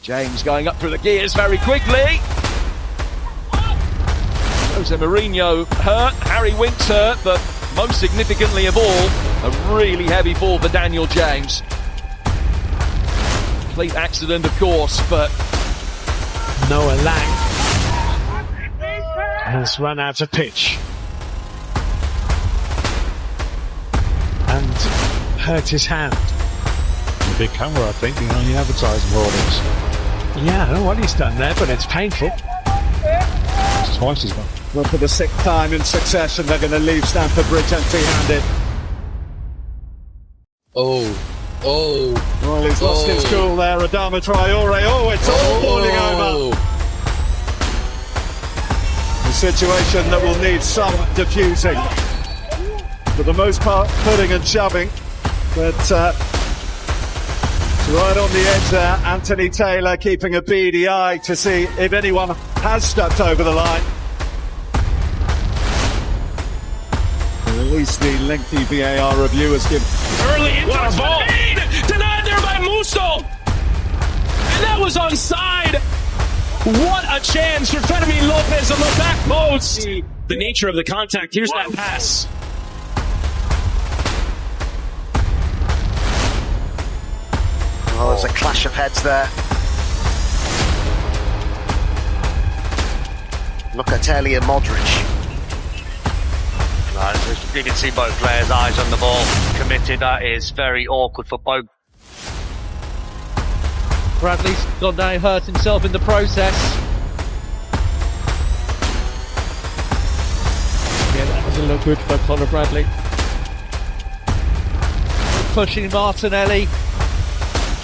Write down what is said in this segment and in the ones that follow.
James going up through the gears very quickly. Jose Mourinho hurt, Harry Winks hurt, but most significantly of all, a really heavy fall for Daniel James. Complete accident, of course, but Noah Lang has run out of pitch and hurt his hand. A big camera, I think, being only advertising for all this. Yeah, I don't know what he's done there, but it's painful. It's twice as well. Well, for the sixth time in succession, they're going to leave Stamford Bridge empty-handed. Well, he's lost his cool there, Adama Traore. Oh, it's all falling over. A situation that will need some diffusing. For the most part, putting and shoving. But right on the edge there, Anthony Taylor keeping a beady eye to see if anyone has stepped over the line. At least the lengthy VAR review has given. Early into the ball. Denied there by Musso. And that was onside. What a chance for Fermin Lopez on the back post. The nature of the contact. Here's that pass. Well, there's a clash of heads there. Locatelli and Modric. You can see both players' eyes on the ball, committed. That is very awkward for both. Bradley's gone down, hurt himself in the process. Yeah, that doesn't look good for Conor Bradley. Pushing Martinelli.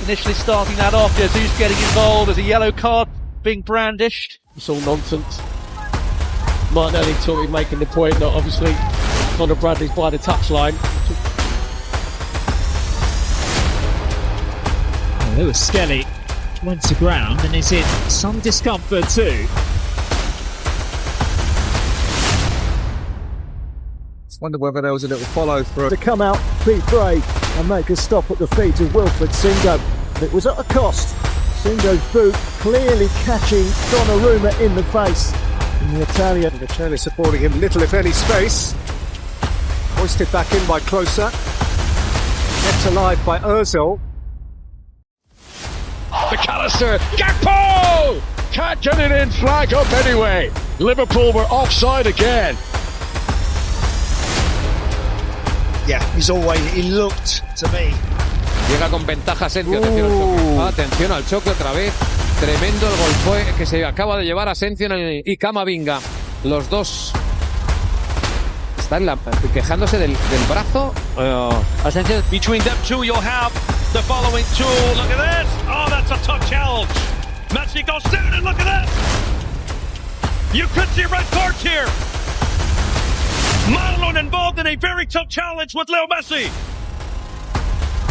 Initially starting that off, Jesus getting involved. There's a yellow card being brandished. It's all nonsense. Martinelli talking, making the point that obviously Conor Bradley's by the touchline. Lewis Skelly went to ground and is in some discomfort too. Wonder whether there was a little follow through. To come out, be brave and make a stop at the feet of Wilfred Singo. It was at a cost. Singo's boot clearly catching Donnarumma in the face. And the Italian. Locatelli supporting him, little if any space. Hoisted back in by Closer. Kept alive by Ozil. McAllister, Gakpo! Can't get it in, flag up anyway. Liverpool were offside again. Yeah, he looked to me. Llega con ventaja Asensio, atención al choque. Atención al choque otra vez. Tremendo el gol fue que se acaba de llevar Asensio y Camavinga. Los dos están quejándose del brazo. Asensio. Between them two, you'll have the following two. Look at this. Oh, that's a tough challenge. Messi goes down and look at this. You could see red cards here. Marlon involved in a very tough challenge with Leo Messi.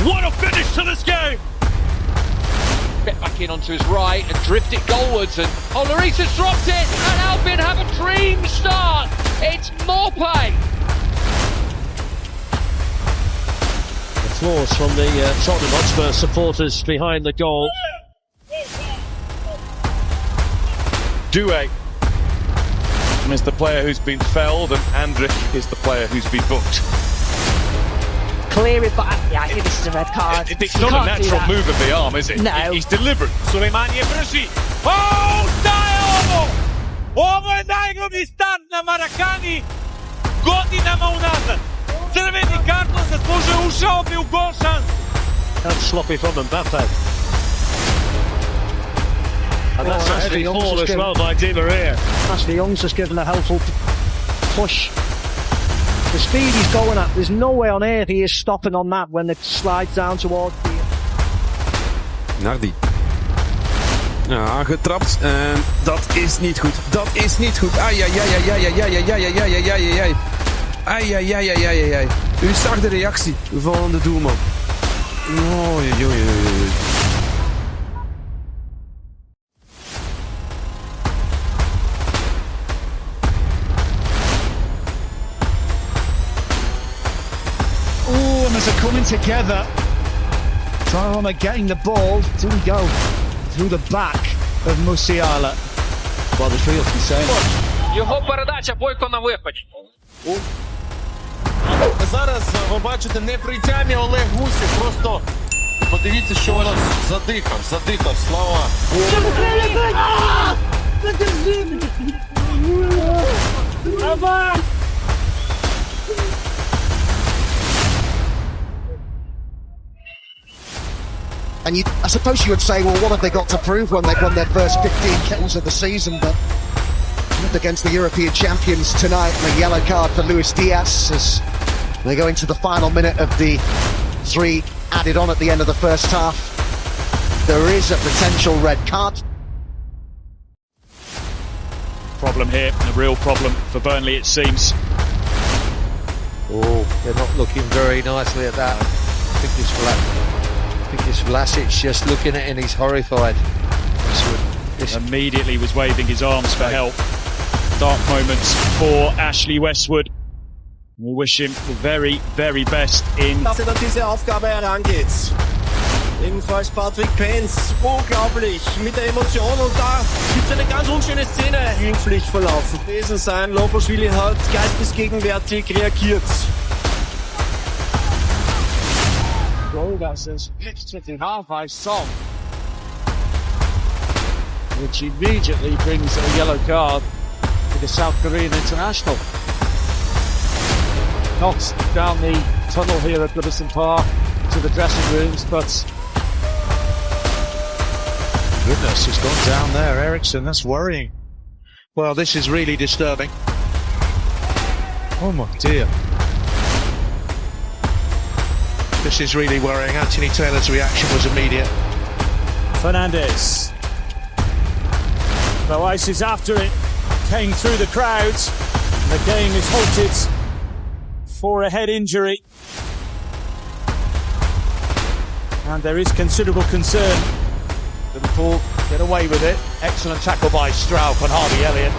What a finish to this game. Get back in onto his right and drift it goalwards, and Lloris has dropped it, and Albion have a dream start. It's Maupay. Applause from the Tottenham Hotspur supporters behind the goal. Doué is the player who's been felled, and Andrich is the player who's been booked. Clear it, but yeah, I think this is a red card. It's not a natural move of the arm, is it? No. He's deliberate. Suleimani je brži. Oh, šta je ovo? Ovo je najgori start na Marakani godinama unazad. Crveni karton zaslužuje, ušao bi u gol šans. That's sloppy from Mbappe. And that's Ashley Hall as well by Di Maria. Ashley Young's just given a helpful push. The speed he's going at, there's no way on earth he is stopping on that when it slides down towards the... Nardi. Ja, aangetrapt. Dat is niet goed. Dat is niet goed. Ai. U zag de reactie van de doelman. Oei. Oh, and there's a coming together. Donnarumma getting the ball. Do we go? through the back of Musiala. Well, the field can say. Його передача, Бойко на випад. Зараз ви бачите непритямні Олег Гусів. Просто подивіться, що воно задихав, слава. And I suppose you would say, well, what have they got to prove when they've won their first 15 kills of the season? But against the European champions tonight, and a yellow card for Luis Diaz as they go into the final minute of the 3 added on at the end of the first half. There is a potential red card. Problem here, a real problem for Burnley, it seems. Oh, they're not looking very nicely at that. I think it's Vlasic just looking at it and he's horrified. Immediately was waving his arms for help. Dark moments for Ashley Westwood. We wish him the very, very best in... Dass er an diese Aufgabe herangeht. Ebenfalls Patrick Pence. Unglaublich. Mit der Emotion. Und da gibt es eine ganz unschöne Szene. Glimpflich verlaufen. Gewesen sein. Loboschwili hat geistesgegenwärtig reagiert. Goal that says split in half by Son, which immediately brings a yellow card to the South Korean international. Not down the tunnel here at Goodison Park to the dressing rooms, but Goodness, he's gone down there, Ericsson. That's worrying. Well, this is really disturbing. Oh my dear. This is really worrying. Anthony Taylor's reaction was immediate. Fernandes. Boas is after it. Came through the crowds. The game is halted for a head injury. And there is considerable concern. Liverpool get away with it. Excellent tackle by Strauch on Harvey Elliott.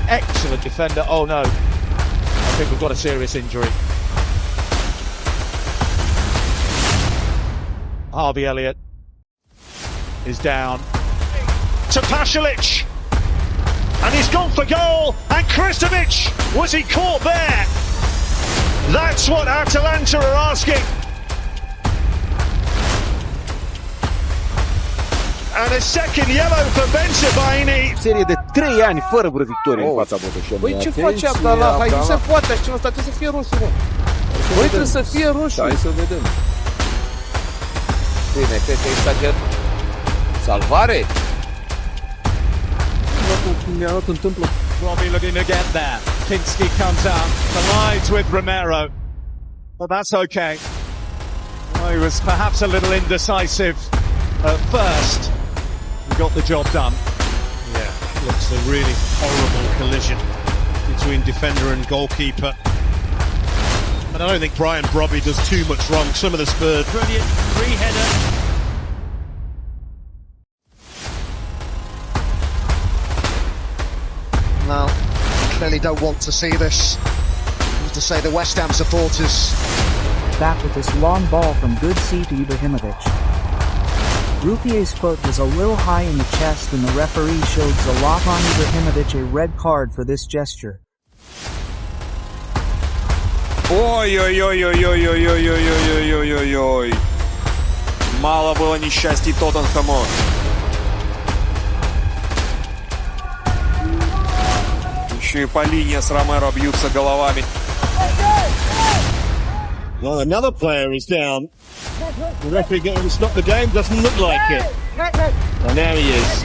Excellent defender. Oh no, I think we've got a serious injury. Harvey Elliott is down. To Pasalic! And he's gone for goal! And Kristovic! Was he caught there? That's what Atalanta are asking. And a second yellow for Bensebaini. Serie de 3 ani fără vreo victorie în fața Botoșani. Păi ce face Abdallah? Hai, nu se poate așa ceva, trebuie să fie roșu, mă. Păi trebuie să fie roșu. Hai să vedem. Bine, cred că exager. Salvare? Robbie looking to get there. Kinski comes out, collides with Romero. But that's okay. Well, he was perhaps a little indecisive at first. He got the job done. Yeah, looks a really horrible collision between defender and goalkeeper. And I don't think Brian Brobby does too much wrong. Some of the Spurs. Brilliant three-header. Well, clearly don't want to see this. As to say the West Ham supporters. Back with this long ball from Good C to Ibrahimovic. Ruffier's foot was a little high in the chest and the referee showed Zlatan Ibrahimovic a red card for this gesture. Ой, ой, ой, ой, ой, ой, ой, ой, ой, ой, ой, ой. Мало было несчастий Тоттенхэму. Еще и по линии с Ромеро бьются головами. Well, another player is down. The referee getting to stop the game, doesn't look like it. And now he is.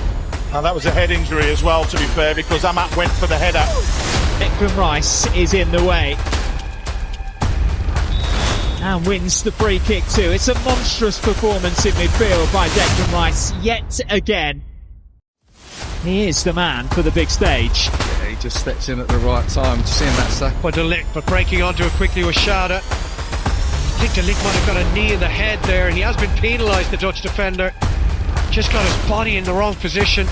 And that was a head injury as well, to be fair, because Amat went for the header. Declan Rice is in the way. And wins the free kick too. It's a monstrous performance in midfield by Declan Rice yet again. He is the man for the big stage. Yeah, he just steps in at the right time. Just seeing that sack. by De Ligt, but breaking onto it quickly was Schade. I think De Ligt might have got a knee in the head there. He has been penalised, the Dutch defender. Just got his body in the wrong position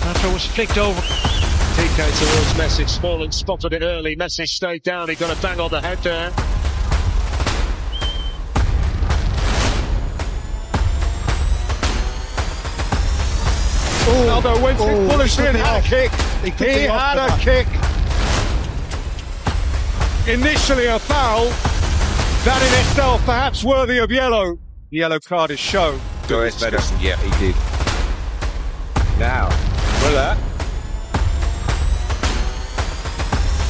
after it was flicked over. TK towards Messi. Smalling spotted it early. Messi stayed down. He got a bang on the head there. Aldo went in foolishly and had a kick. He had a kick. Initially a foul. That in itself perhaps worthy of yellow. The yellow card is shown. Medicine, yeah, he did. Now, Muller.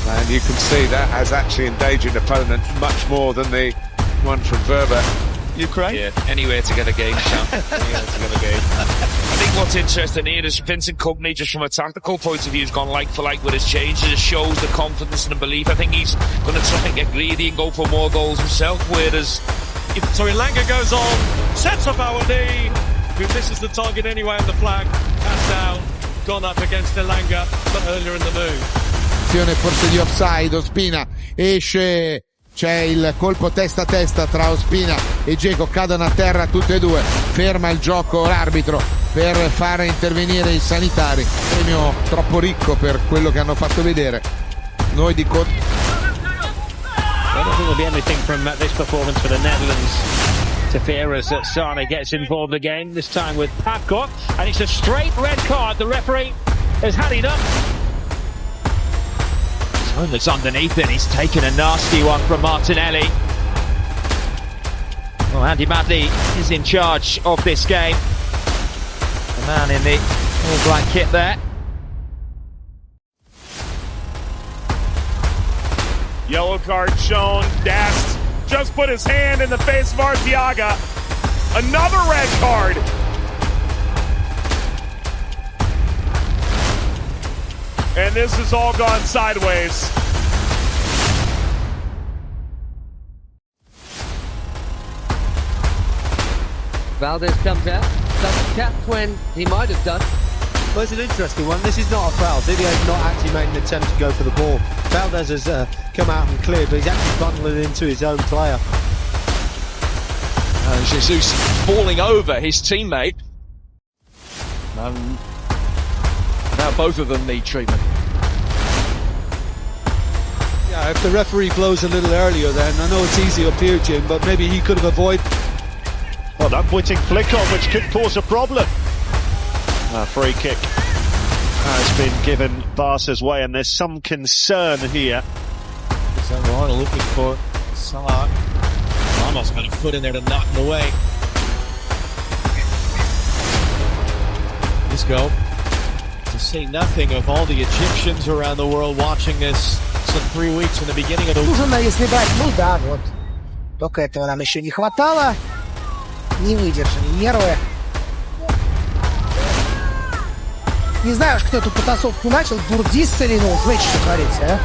And you can see that has actually endangered opponent much more than the one from Verba. Ukraine? Yeah, anywhere to get a game, Sam. Anywhere to get a game. I think what's interesting here is Vincent Kompany, just from a tactical point of view, has gone like for like with his change. It just shows the confidence and the belief. I think he's going to try and get greedy and go for more goals himself, whereas... So Elanga goes on, sets up our knee, who misses the target anyway on the flag, pass down, gone up against Elanga, but earlier in the move. Forse di offside, Ospina esce, c'è il colpo testa a testa tra Ospina e Dzeko, cadono a terra tutti e due, ferma il gioco l'arbitro per fare intervenire i sanitari, premio troppo ricco per quello che hanno fatto vedere. Noi di I don't think there'll be anything from this performance for the Netherlands to fear as Sane gets involved again, this time with Papkot, and it's a straight red card. The referee has had it up. That's underneath it. He's taken a nasty one from Martinelli. Well, Andy Madley is in charge of this game. The man in the all-black kit there. Yellow card shown. Dast just put his hand in the face of Arteaga. Another red card. And this has all gone sideways. Valdez comes out, doesn't tap when he might have done. Well, it's an interesting one. This is not a foul. Didier's not actually made an attempt to go for the ball. Valdez has come out and cleared, but he's actually bundling into his own player. Jesus falling over his teammate. Now both of them need treatment. Yeah, if the referee blows a little earlier then, I know it's easy up here, Jim, but maybe he could have avoided... Well, that unwitting flick on, which could cause a problem. A free kick has been given Barca's way, and there's some concern here. Salah looking for Salah. Almost got a foot in there to knock him away. Let's go. To say nothing of all the Egyptians around the world watching this some 3 weeks from the beginning of the... Ужина, если брать, ну да, вот. Только этого нам еще не хватало. Не выдержали нервы. Не знаю, кто эту потасовку начал. Бурдис или, ну, знаете, что творится, а?